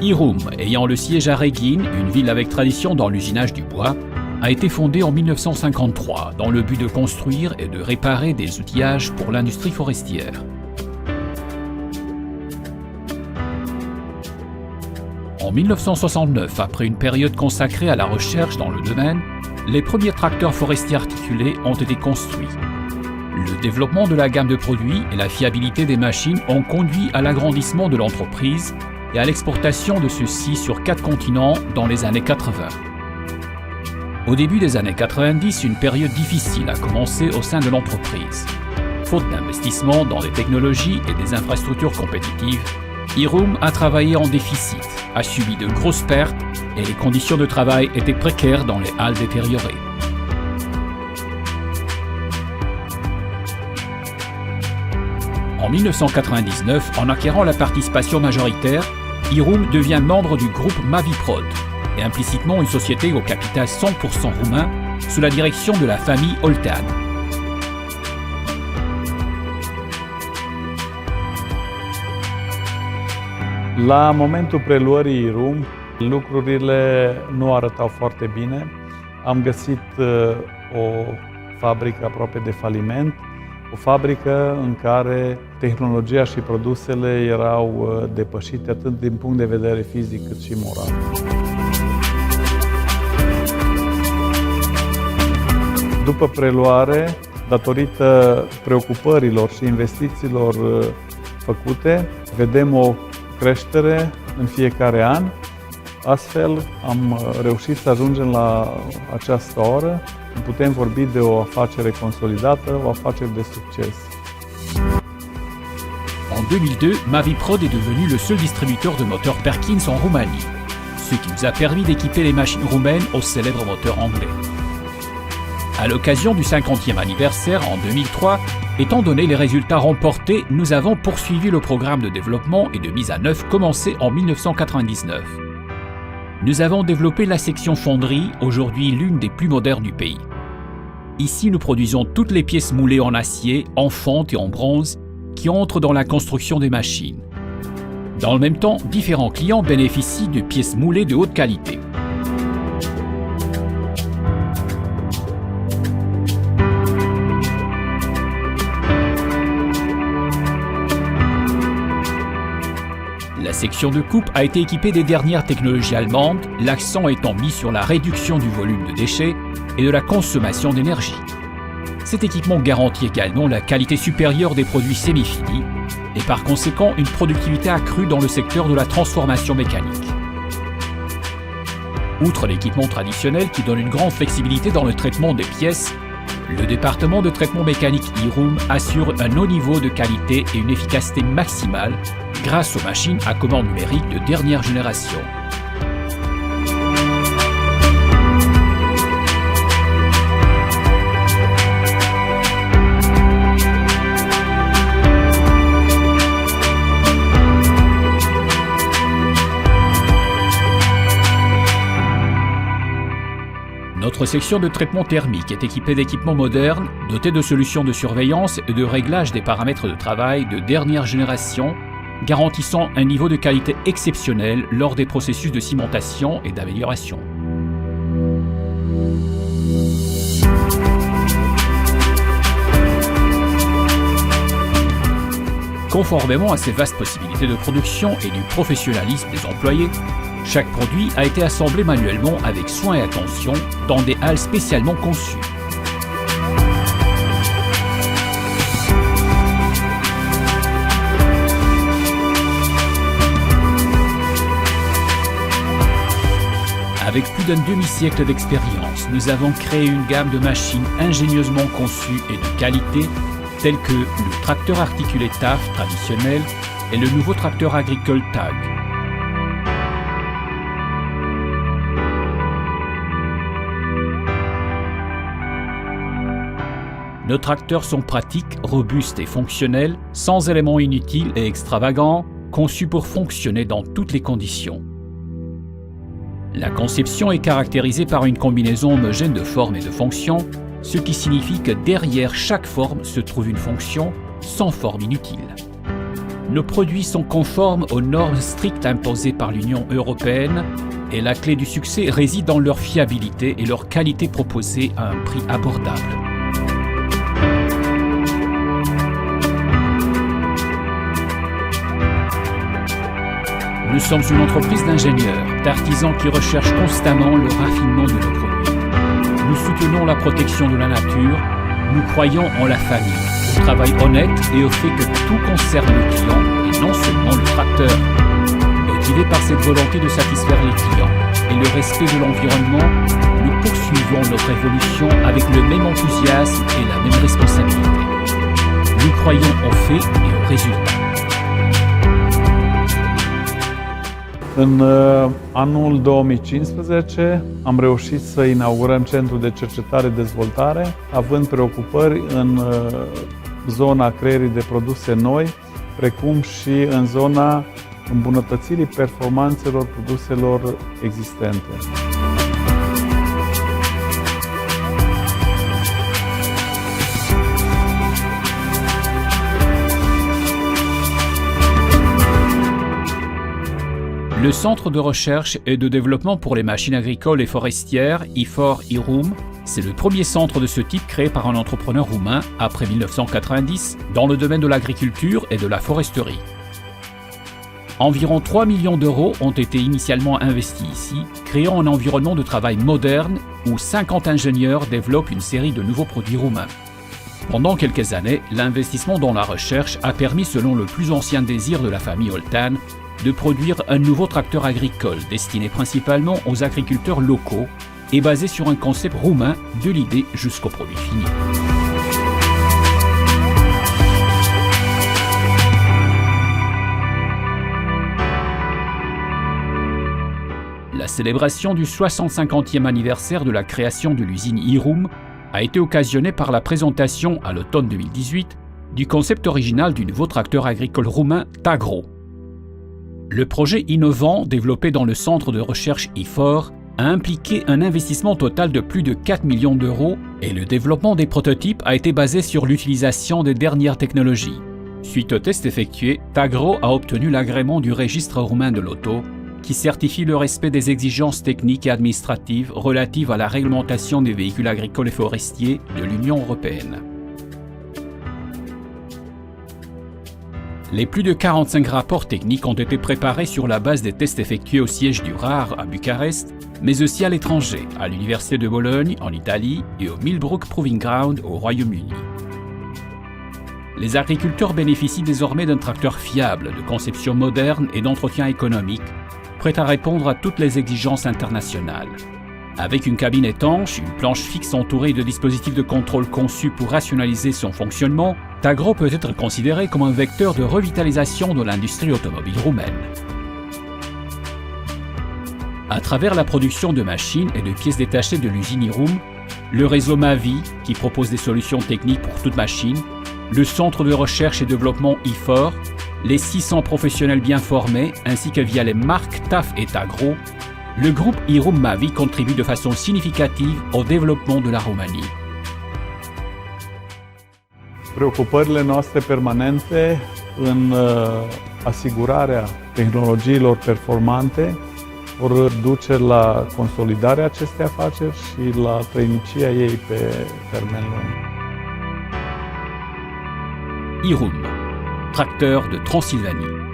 Irum, ayant le siège à Reghin, une ville avec tradition dans l'usinage du bois, a été fondée en 1953 dans le but de construire et de réparer des outillages pour l'industrie forestière. En 1969, après une période consacrée à la recherche dans le domaine, les premiers tracteurs forestiers articulés ont été construits. Le développement de la gamme de produits et la fiabilité des machines ont conduit à l'agrandissement de l'entreprise et à l'exportation de ceux-ci sur 4 continents dans les années 80. Au début des années 90, une période difficile a commencé au sein de l'entreprise. Faute d'investissement dans des technologies et des infrastructures compétitives, Irum a travaillé en déficit, a subi de grosses pertes et les conditions de travail étaient précaires dans les halles détériorées. En 1999, en acquérant la participation majoritaire, Irum devient membre du groupe Maviprod et implicitement une société au capital 100% roumain sous la direction de la famille Oltean. La momentul preluării Irum, lucrurile nu arătau foarte bine. Am găsit o fabrică aproape de faliment, o fabrică în care tehnologia și produsele erau depășite atât din punct de vedere fizic cât și moral. După preluare, datorită preocupărilor și investițiilor făcute, vedem o creștere în fiecare an. Astfel, am reușit să ajungem la această oră. Putem vorbi de o afacere consolidată, o afacere de succes. En 2002, Maviprod est devenu le seul distributeur de moteurs Perkins en Roumanie, ce qui nous a permis d'équiper les machines roumaines aux célèbres moteurs anglais. À l'occasion du 50e anniversaire en 2003, étant donné les résultats remportés, nous avons poursuivi le programme de développement et de mise à neuf commencé en 1999. Nous avons développé la section fonderie, aujourd'hui l'une des plus modernes du pays. Ici, nous produisons toutes les pièces moulées en acier, en fonte et en bronze qui entrent dans la construction des machines. Dans le même temps, différents clients bénéficient de pièces moulées de haute qualité. La section de coupe a été équipée des dernières technologies allemandes, l'accent étant mis sur la réduction du volume de déchets et de la consommation d'énergie. Cet équipement garantit également la qualité supérieure des produits semi-finis et par conséquent une productivité accrue dans le secteur de la transformation mécanique. Outre l'équipement traditionnel qui donne une grande flexibilité dans le traitement des pièces, le département de traitement mécanique Irum assure un haut niveau de qualité et une efficacité maximale grâce aux machines à commande numérique de dernière génération. Notre section de traitement thermique est équipée d'équipements modernes, dotés de solutions de surveillance et de réglage des paramètres de travail de dernière génération, garantissant un niveau de qualité exceptionnel lors des processus de cimentation et d'amélioration. Conformément à ces vastes possibilités de production et du professionnalisme des employés, chaque produit a été assemblé manuellement avec soin et attention dans des halles spécialement conçues. Avec plus d'un demi-siècle d'expérience, nous avons créé une gamme de machines ingénieusement conçues et de qualité, telles que le tracteur articulé TAF traditionnel et le nouveau tracteur agricole TAG. Nos tracteurs sont pratiques, robustes et fonctionnels, sans éléments inutiles et extravagants, conçus pour fonctionner dans toutes les conditions. La conception est caractérisée par une combinaison homogène de formes et de fonctions, ce qui signifie que derrière chaque forme se trouve une fonction sans forme inutile. nos produits sont conformes aux normes strictes imposées par l'Union européenne et la clé du succès réside dans leur fiabilité et leur qualité proposée à un prix abordable. Nous sommes une entreprise d'ingénieurs, d'artisans qui recherchent constamment le raffinement de nos produits. Nous soutenons la protection de la nature, nous croyons en la famille, au travail honnête et au fait que tout concerne le client et non seulement le tracteur. Motivés par cette volonté de satisfaire les clients et le respect de l'environnement, nous poursuivons notre évolution avec le même enthousiasme et la même responsabilité. Nous croyons aux faits et aux résultats. În anul 2015 am reușit să inaugurăm Centrul de Cercetare-Dezvoltare, având preocupări în zona creierii de produse noi, precum și în zona îmbunătățirii performanțelor produselor existente. Le Centre de recherche et de développement pour les machines agricoles et forestières, IFOR IRUM, c'est le premier centre de ce type créé par un entrepreneur roumain après 1990 dans le domaine de l'agriculture et de la foresterie. Environ 3 millions d'euros ont été initialement investis ici, créant un environnement de travail moderne où 50 ingénieurs développent une série de nouveaux produits roumains. Pendant quelques années, l'investissement dans la recherche a permis, selon le plus ancien désir de la famille Oltan, de produire un nouveau tracteur agricole destiné principalement aux agriculteurs locaux et basé sur un concept roumain de l'idée jusqu'au produit fini. La célébration du 65e anniversaire de la création de l'usine IRUM a été occasionnée par la présentation à l'automne 2018 du concept original du nouveau tracteur agricole roumain Tagro. Le projet innovant développé dans le centre de recherche IFOR a impliqué un investissement total de plus de 4 millions d'euros et le développement des prototypes a été basé sur l'utilisation des dernières technologies. Suite aux tests effectués, Tagro a obtenu l'agrément du registre roumain de l'auto qui certifie le respect des exigences techniques et administratives relatives à la réglementation des véhicules agricoles et forestiers de l'Union européenne. Les plus de 45 rapports techniques ont été préparés sur la base des tests effectués au siège du RAR à Bucarest, mais aussi à l'étranger, à l'Université de Bologne en Italie et au Millbrook Proving Ground au Royaume-Uni. Les agriculteurs bénéficient désormais d'un tracteur fiable, de conception moderne et d'entretien économique, prêt à répondre à toutes les exigences internationales. Avec une cabine étanche, une planche fixe entourée de dispositifs de contrôle conçus pour rationaliser son fonctionnement, Tagro peut être considéré comme un vecteur de revitalisation de l'industrie automobile roumaine. À travers la production de machines et de pièces détachées de l'usine IRUM, le réseau MAVI, qui propose des solutions techniques pour toute machine, le centre de recherche et développement IFOR, les 600 professionnels bien formés, ainsi que via les marques TAF et Tagro, le groupe IRUM MAVI contribue de façon significative au développement de la Roumanie. Preocupările noastre permanente în asigurarea tehnologiilor performante vor duce la consolidarea acestei afaceri și la trăinicia ei pe termen lung. IRUM, tracteur de Transylvanie.